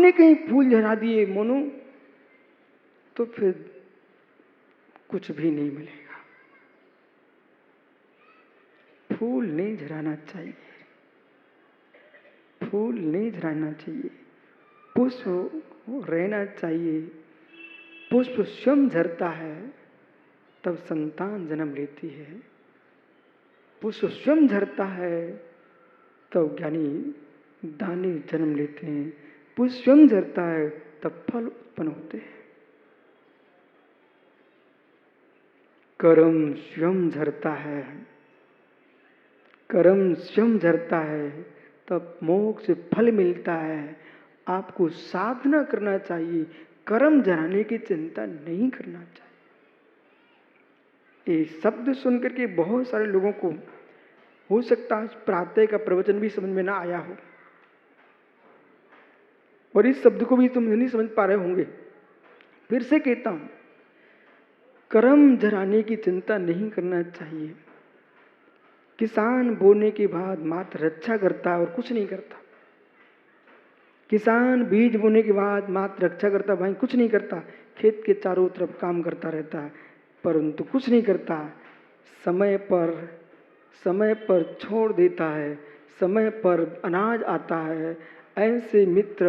आपने कहीं फूल झरा दिए मोनू तो फिर कुछ भी नहीं मिलेगा। फूल नहीं झराना चाहिए, फूल नहीं झराना चाहिए, पुष्प रहना चाहिए। पुष्प स्वयं झरता है तब संतान जन्म लेती है, पुष्प स्वयं झरता है तब ज्ञानी दानी जन्म लेते हैं, पुष्प स्वयं झरता है तब फल उत्पन्न होते हैं। कर्म स्वयं झरता है, कर्म स्वयं झरता है तब मोक्ष फल मिलता है। आपको साधना करना चाहिए, कर्म झराने की चिंता नहीं करना चाहिए। ये शब्द सुनकर के बहुत सारे लोगों को हो सकता है प्रातः का प्रवचन भी समझ में ना आया हो और इस शब्द को भी तुम नहीं समझ पा रहे होंगे। फिर से कहता हूं, कर्म झराने की चिंता नहीं करना चाहिए। किसान बोने के बाद मात्र रक्षा करता है और कुछ नहीं करता। किसान बीज बोने के बाद मात्र रक्षा करता, भाई कुछ नहीं करता, खेत के चारों तरफ काम करता रहता है परंतु कुछ नहीं करता। समय पर छोड़ देता है, समय पर अनाज आता है। ऐसे मित्र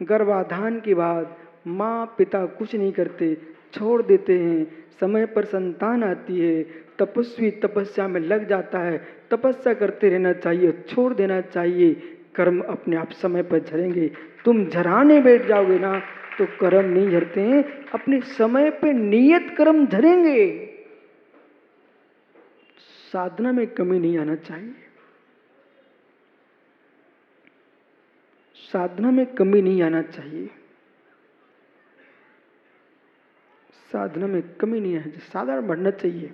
गर्भाधान के बाद माँ पिता कुछ नहीं करते, छोड़ देते हैं। समय पर संतान आती है, तपस्वी तपस्या में लग जाता है। तपस्या करते रहना चाहिए, छोड़ देना चाहिए। कर्म अपने आप समय पर झरेंगे। तुम झराने बैठ जाओगे ना तो कर्म नहीं झरते हैं, अपने समय पे नियत कर्म झरेंगे। साधना में कमी नहीं आना चाहिए, साधना में कमी नहीं आना चाहिए, साधना में कमी नहीं आना चाहिए, साधारण बढ़ना चाहिए।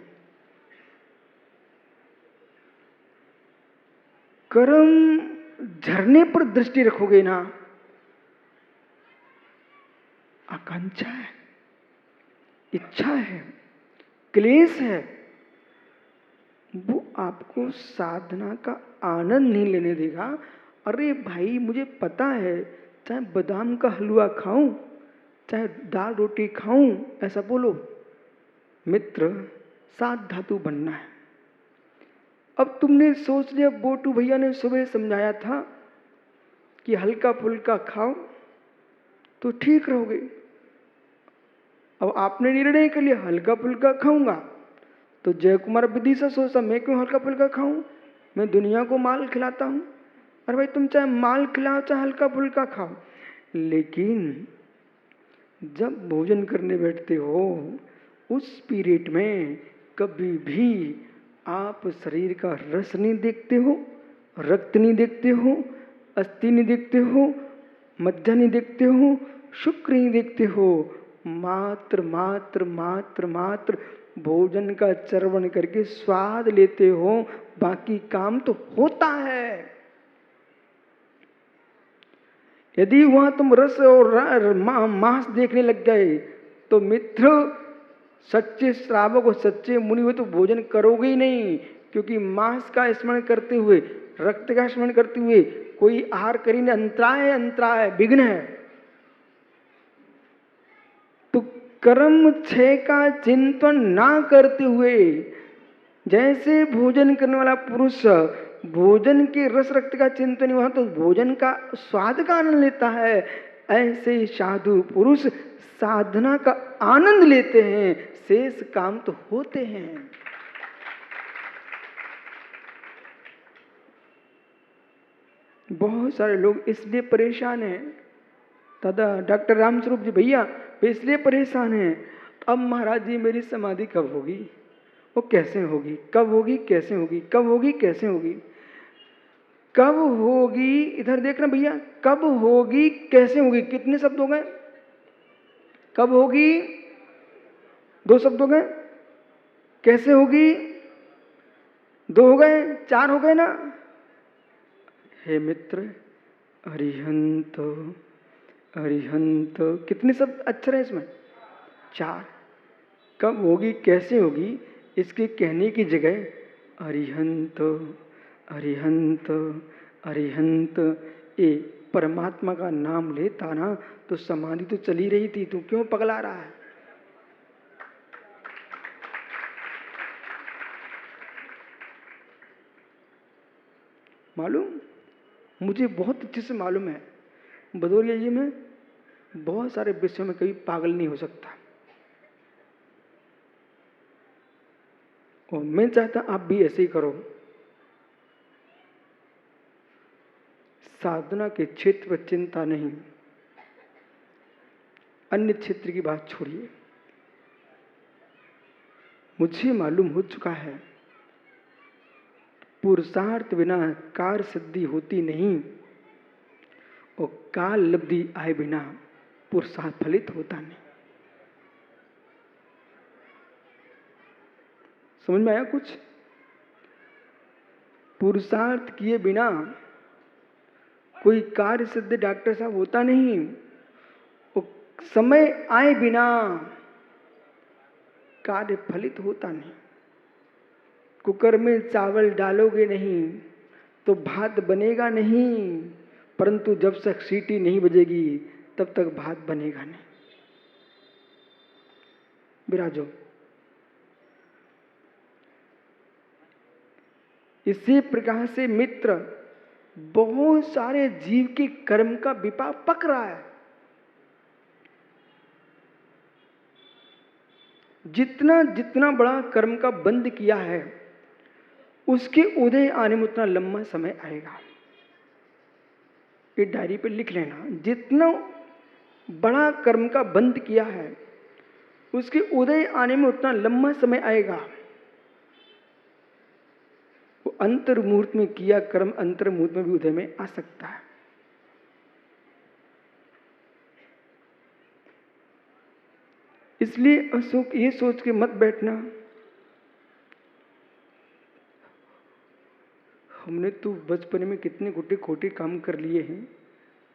कर्म झरने पर दृष्टि रखोगे ना, आकांक्षा है, इच्छा है, क्लेश है, वो आपको साधना का आनंद नहीं लेने देगा। अरे भाई मुझे पता है, चाहे बादाम का हलवा खाऊं चाहे दाल रोटी खाऊं, ऐसा बोलो। मित्र, 7 धातु बनना है। अब तुमने सोच लिया, बोटू भैया ने सुबह समझाया था कि हल्का फुल्का खाओ तो ठीक रहोगे। अब आपने निर्णय कर लिया हल्का फुल्का खाऊंगा, तो जय कुमार विदिशा सोचता मैं क्यों हल्का फुल्का खाऊं, मैं दुनिया को माल खिलाता हूं। अरे भाई तुम चाहे माल खिलाओ चाहे हल्का फुल्का खाओ, लेकिन जब भोजन करने बैठते हो उस पीरियड में कभी भी आप शरीर का रस नहीं देखते हो, रक्त नहीं देखते हो, अस्थि नहीं देखते हो, मज्जा नहीं देखते हो, शुक्र नहीं देखते हो। मात्र मात्र मात्र मात्र भोजन का चर्वण करके स्वाद लेते हो, बाकी काम तो होता है। यदि वहां तुम रस और मांस देखने लग गए तो मित्र, सच्चे श्रावक और सच्चे मुनि हुए तो भोजन करोगे ही नहीं, क्योंकि मांस का स्मरण करते हुए, रक्त का स्मरण करते हुए कोई आहार करीने अंतराय विघ्न है। तो कर्म क्षय का चिंतन ना करते हुए, जैसे भोजन करने वाला पुरुष भोजन के रस रक्त का चिंतन नहीं हुआ तो भोजन का स्वाद का आनंद लेता है, ऐसे साधु पुरुष साधना का आनंद लेते हैं, शेष काम तो होते हैं। बहुत सारे लोग इसलिए परेशान हैं, दादा डॉक्टर रामस्वरूप जी भैया वे इसलिए परेशान हैं, अब महाराज जी मेरी समाधि कब होगी, वो कैसे होगी, कब होगी कैसे होगी, कब होगी कैसे होगी, कब होगी, इधर देखना भैया, कब होगी कैसे होगी, कितने शब्द हो गए, कब होगी 2 शब्द हो गए, कैसे होगी 2 हो गए, 4 हो गए ना। हे मित्र, अरिहंत अरिहंत कितने शब्द अक्षर है इसमें, 4। कब होगी कैसे होगी इसके कहने की जगह अरिहंत अरिहंत अरिहंत, ये परमात्मा का नाम लेता ना तो समाधि तो चली रही थी, तू क्यों पगला रहा है? मालूम, मुझे बहुत अच्छे से मालूम है भदौरिया जी में बहुत सारे विषयों में कभी पागल नहीं हो सकता, और मैं चाहता आप भी ऐसे ही करो। साधना के क्षेत्र पर चिंता नहीं, अन्य क्षेत्र की बात छोड़िए। मुझे मालूम हो चुका है पुरुषार्थ बिना कार्य सिद्धि होती नहीं, और काल लब्धि आए बिना पुरुषार्थ फलित होता नहीं। समझ में आया कुछ? पुरुषार्थ किए बिना कोई कार्य सिद्ध डॉक्टर साहब होता नहीं, और समय आए बिना कार्य फलित होता नहीं। कुकर में चावल डालोगे नहीं तो भात बनेगा नहीं, परंतु जब तक सीटी नहीं बजेगी तब तक भात बनेगा नहीं। विराजो। इसी प्रकार से मित्र बहुत सारे जीव के कर्म का विपाक पक रहा है। जितना जितना बड़ा कर्म का बंद किया है उसके उदय आने में उतना लंबा समय आएगा। ये डायरी पे लिख लेना, जितना बड़ा कर्म का बंद किया है उसके उदय आने में उतना लंबा समय आएगा। वो अंतर मुहूर्त में किया कर्म अंतर मुहूर्त में भी उदय में आ सकता है। इसलिए अशोक ये सोच के मत बैठना हमने तो बचपन में कितने गोटे खोटे काम कर लिए हैं,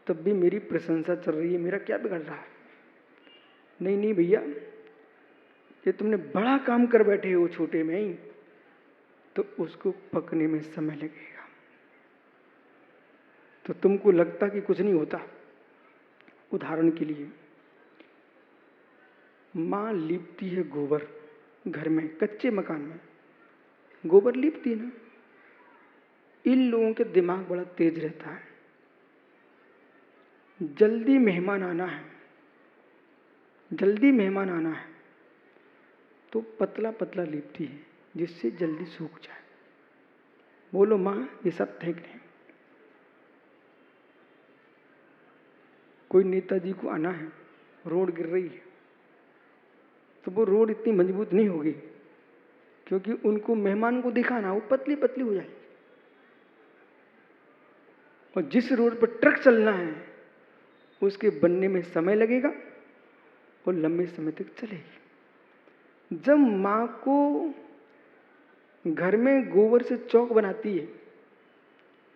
तब भी मेरी प्रशंसा चल रही है, मेरा क्या बिगड़ रहा है? नहीं नहीं भैया, ये तुमने बड़ा काम कर बैठे हो छोटे में ही, तो उसको पकने में समय लगेगा। तो तुमको लगता कि कुछ नहीं होता। उदाहरण के लिए माँ लीपती है गोबर, घर में कच्चे मकान में गोबर लीपती है ना। इन लोगों के दिमाग बड़ा तेज रहता है, जल्दी मेहमान आना है, जल्दी मेहमान आना है, तो पतला पतला लीपती है जिससे जल्दी सूख जाए। बोलो माँ ये सब फेंक दें। कोई नेताजी को आना है, रोड गिर रही है, तो वो रोड इतनी मजबूत नहीं होगी, क्योंकि उनको मेहमान को दिखाना, वो पतली पतली हो जाएगी। और जिस रोड पर ट्रक चलना है उसके बनने में समय लगेगा और लंबे समय तक चलेगी। जब माँ को घर में गोबर से चौक बनाती है,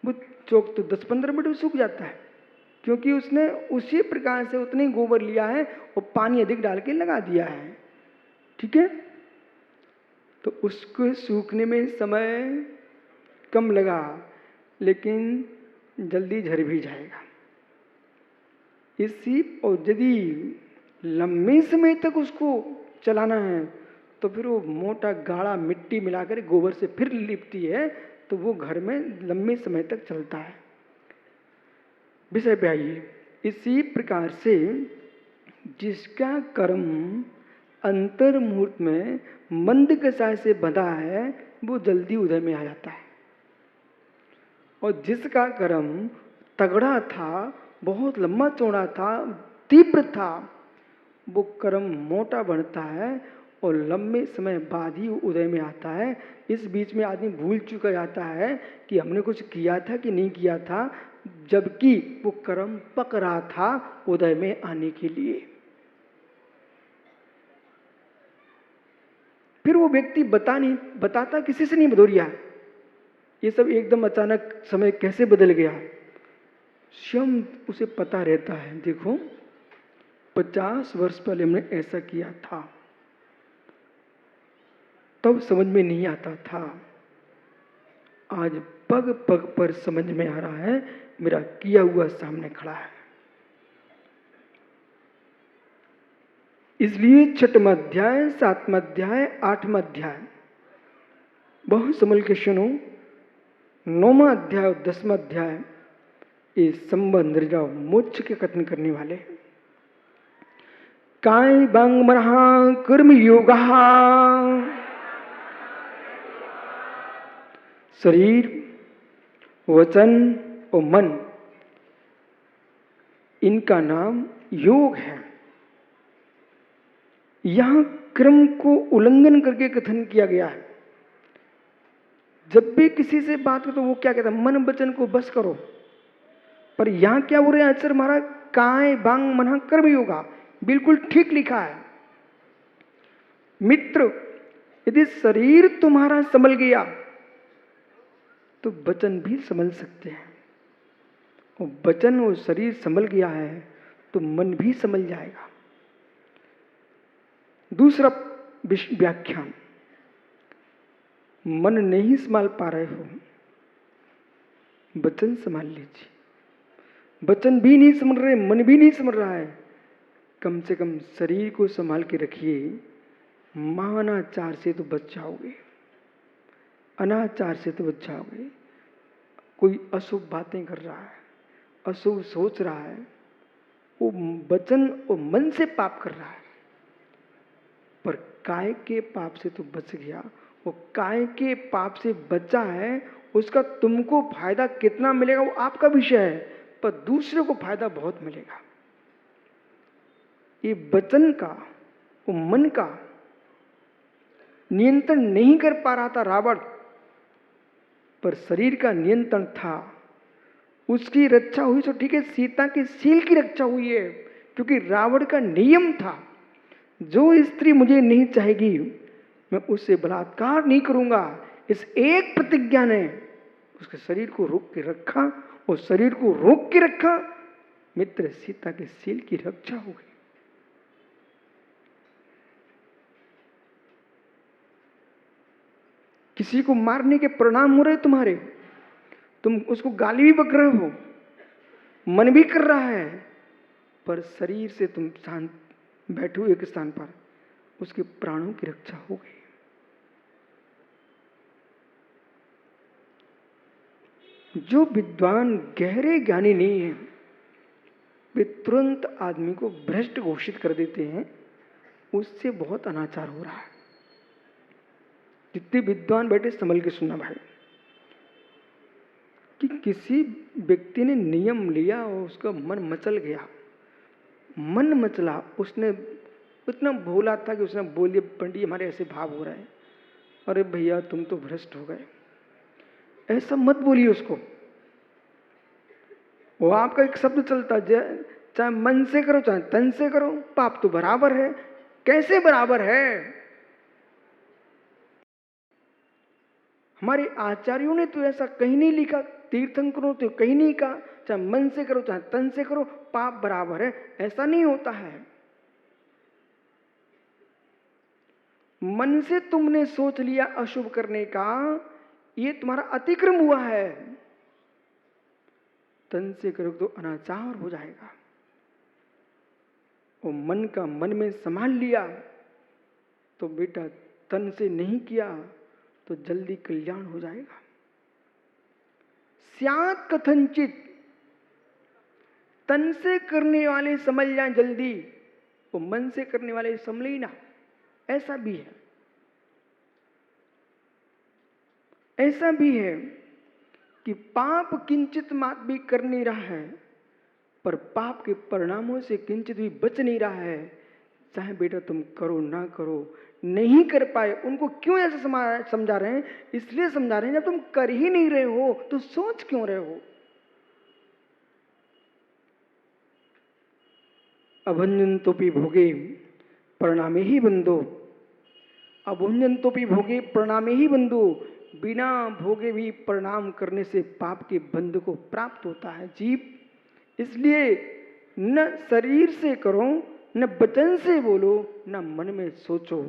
वो चौक तो 10-15 मिनट में सूख जाता है, क्योंकि उसने उसी प्रकार से उतनी गोबर लिया है और पानी अधिक डाल के लगा दिया है। ठीक है, तो उसको सूखने में समय कम लगा, लेकिन जल्दी झड़ भी जाएगा। इसी और यदि लंबे समय तक उसको चलाना है तो फिर वो मोटा गाढ़ा मिट्टी मिलाकर गोबर से फिर लिपती है, तो वो घर में लंबे समय तक चलता है। विषय पे आइए। इसी प्रकार से जिसका कर्म अंतर मुहूर्त में मंद कषाय से बंधा है वो जल्दी उदय में आ जाता है, और जिसका कर्म तगड़ा था, बहुत लंबा चौड़ा था, तीव्र था, वो कर्म मोटा बनता है और लंबे समय बाद ही उदय में आता है। इस बीच में आदमी भूल चुका जाता है कि हमने कुछ किया था कि नहीं किया था, जबकि वो कर्म पक रहा था उदय में आने के लिए। फिर वो व्यक्ति बताता किसी से नहीं भदौरिया, ये सब एकदम अचानक समय कैसे बदल गया, स्वयं उसे पता रहता है। देखो 50 वर्ष पहले हमने ऐसा किया था, तब समझ में नहीं आता था, आज पग पग पर समझ में आ रहा है मेरा किया हुआ सामने खड़ा है। इसलिए 6वां अध्याय, 7वां अध्याय, 8वां अध्याय बहुत संभल के सुनो। 9वां अध्याय और 10वां अध्याय ये संबंध मोक्ष के कथन करने वाले हैं। काय बांग मनहा कर्म योगा, शरीर, वचन और मन, इनका नाम योग है। यहां क्रम को उल्लंघन करके कथन किया गया है। जब भी किसी से बात करो तो वो क्या कहता है, मन वचन को बस करो। पर यहां क्या बोल रहे हैं आचार्य महाराज, काय बांग मनहा कर्म योगा, बिल्कुल ठीक लिखा है। मित्र, यदि शरीर तुम्हारा संभल गया तो वचन भी संभल सकते हैं, और वचन और शरीर संभल गया है तो मन भी संभल जाएगा। दूसरा व्याख्यान, मन नहीं संभाल पा रहे हो, वचन संभाल लीजिए। वचन भी नहीं संभल रहे, मन भी नहीं संभल रहा है, कम से कम शरीर को संभाल के रखिए। महानाचार से तो बच जाओगे, अनाचार से तो बच जाओगे। कोई अशुभ बातें कर रहा है, अशुभ सोच रहा है, वो वचन और मन से पाप कर रहा है। पर काय के पाप से तो बच गया, वो काय के पाप से बचा है, उसका तुमको फायदा कितना मिलेगा वो आपका विषय है, पर दूसरे को फायदा बहुत मिलेगा। ये वचन का और मन का नियंत्रण नहीं कर पा रहा था रावण, पर शरीर का नियंत्रण था। उसकी रक्षा हुई तो ठीक है, सीता के सील की रक्षा हुई है, क्योंकि रावण का नियम था, जो स्त्री मुझे नहीं चाहेगी मैं उससे बलात्कार नहीं करूंगा। इस एक प्रतिज्ञा ने उसके शरीर को रोक के रखा, और शरीर को रोक के रखा, मित्र सीता के सील की रक्षा हो गई। किसी को मारने के परिणाम हो रहे तुम्हारे, तुम उसको गाली भी बक रहे हो, मन भी कर रहा है, पर शरीर से तुम शांत बैठे हो एक स्थान पर, उसके प्राणों की रक्षा हो गई। जो विद्वान गहरे ज्ञानी नहीं है, वे तुरंत आदमी को भ्रष्ट घोषित कर देते हैं, उससे बहुत अनाचार हो रहा है। जितने विद्वान बैठे संभल के सुनना भाई, कि किसी व्यक्ति ने नियम लिया और उसका मन मचल गया, मन मचला, उसने इतना भोला था कि उसने बोल दिया, पंडित हमारे ऐसे भाव हो रहे हैं। अरे भैया तुम तो भ्रष्ट हो गए, ऐसा मत बोलिए उसको। वो आपका एक शब्द चलता है, चाहे मन से करो चाहे तन से करो, पाप तो बराबर है। कैसे बराबर है? हमारे आचार्यों ने तो ऐसा कहीं नहीं लिखा, तीर्थंकरों तो कहीं नहीं कहा चाहे मन से करो चाहे तन से करो पाप बराबर है, ऐसा नहीं होता है। मन से तुमने सोच लिया अशुभ करने का, ये तुम्हारा अतिक्रम हुआ है। तन से करो तो अनाचार हो जाएगा, और मन का मन में संभाल लिया तो बेटा तन से नहीं किया तो जल्दी कल्याण हो जाएगा। स्यात् कथंचित, तन से करने वाले समझ जाए जल्दी, वो मन से करने वाले समझ ही ना, ऐसा भी है। ऐसा भी है कि पाप किंचित मात भी कर नहीं रहा है, पर पाप के परिणामों से किंचित भी बच नहीं रहा है। चाहे बेटा तुम करो ना करो, नहीं कर पाए, उनको क्यों ऐसे समझा रहे हैं? इसलिए समझा रहे हैं जब तुम कर ही नहीं रहे हो तो सोच क्यों रहे हो? अभंजनतोपि भोगे परिणामे ही बंधो, अभुंजनतोपि भोगे परिणामे ही बंधो, बिना भोगे भी परिणाम करने से पाप के बंध को प्राप्त होता है जीव। इसलिए न शरीर से करो, न वचन से बोलो, न मन में सोचो,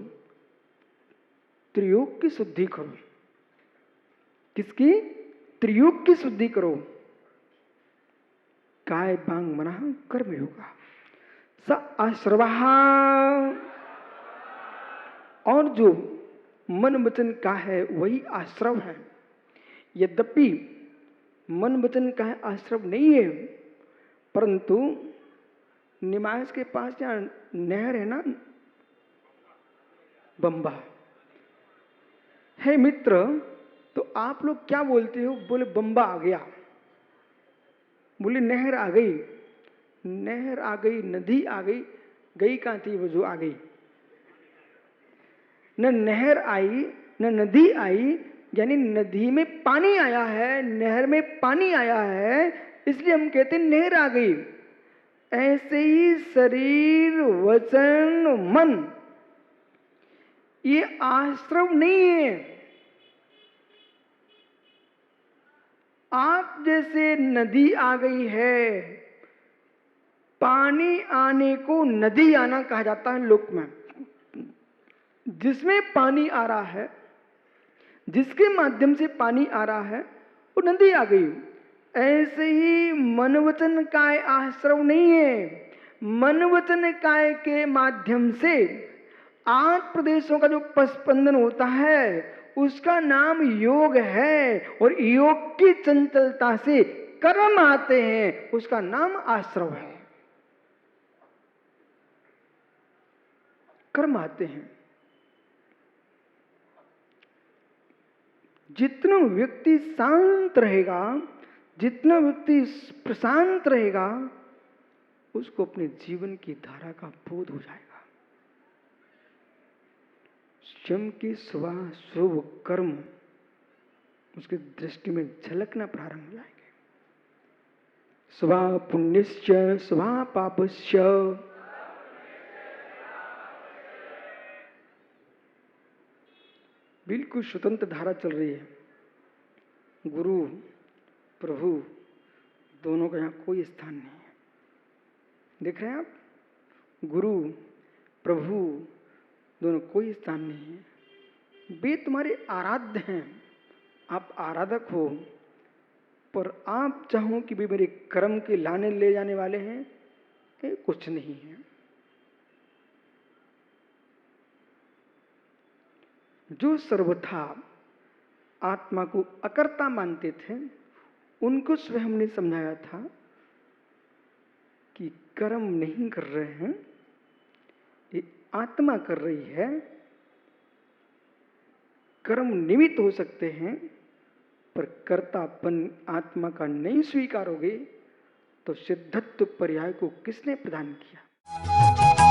त्रियोग की शुद्धि करो। किसकी? त्रियोग की शुद्धि करो। काय बांग मना कर्म योगा स आश्रवः। और जो मन वचन का है वही आश्रव है। यद्यपि मन वचन का है आश्रव नहीं है, परंतु निमास के पास जहाँ नहर है ना, बंबा है मित्र, तो आप लोग क्या बोलते हो? बोले बंबा आ गया, बोले नहर आ गई। नहर आ गई, नदी आ गई, गई कहाँ थी वो जो आ गई? न नहर आई न नदी आई, यानी नदी में पानी आया है, नहर में पानी आया है, इसलिए हम कहते हैं नहर आ गई। ऐसे ही शरीर वचन मन ये आश्रव नहीं है। आप जैसे नदी आ गई है, पानी आने को नदी आना कहा जाता है लोक में। जिसमें पानी आ रहा है, जिसके माध्यम से पानी आ रहा है, वो नदी आ गई। ऐसे ही मन वचन काय आश्रव नहीं है। मन वचन काय के माध्यम से आठ प्रदेशों का जो स्पंदन होता है उसका नाम योग है, और योग की चंचलता से कर्म आते हैं, उसका नाम आश्रव है। कर्म आते हैं। जितना व्यक्ति शांत रहेगा, जितना व्यक्ति प्रशांत रहेगा, उसको अपने जीवन की धारा का बोध हो जाएगा। स्वयं के स्वभाव शुभ कर्म उसकी दृष्टि में झलकना प्रारंभ हो जाएंगे। स्वभाव पुण्यश्च स्वभाव पापश्च। बिल्कुल स्वतंत्र धारा चल रही है। गुरु प्रभु दोनों का यहाँ कोई स्थान नहीं है। देख रहे हैं आप, गुरु प्रभु दोनों कोई स्थान नहीं है। वे तुम्हारे आराध्य हैं, आप आराधक हो, पर आप चाहो कि वे मेरे कर्म के लाने ले जाने वाले हैं, ये कुछ नहीं है। जो सर्वथा आत्मा को अकर्ता मानते थे, उनको स्वयं हमने समझाया था कि कर्म नहीं कर रहे हैं, ये आत्मा कर रही है। कर्म निमित्त हो सकते हैं, पर कर्तापन आत्मा का नहीं स्वीकारोगे तो सिद्धत्व पर्याय को किसने प्रदान किया?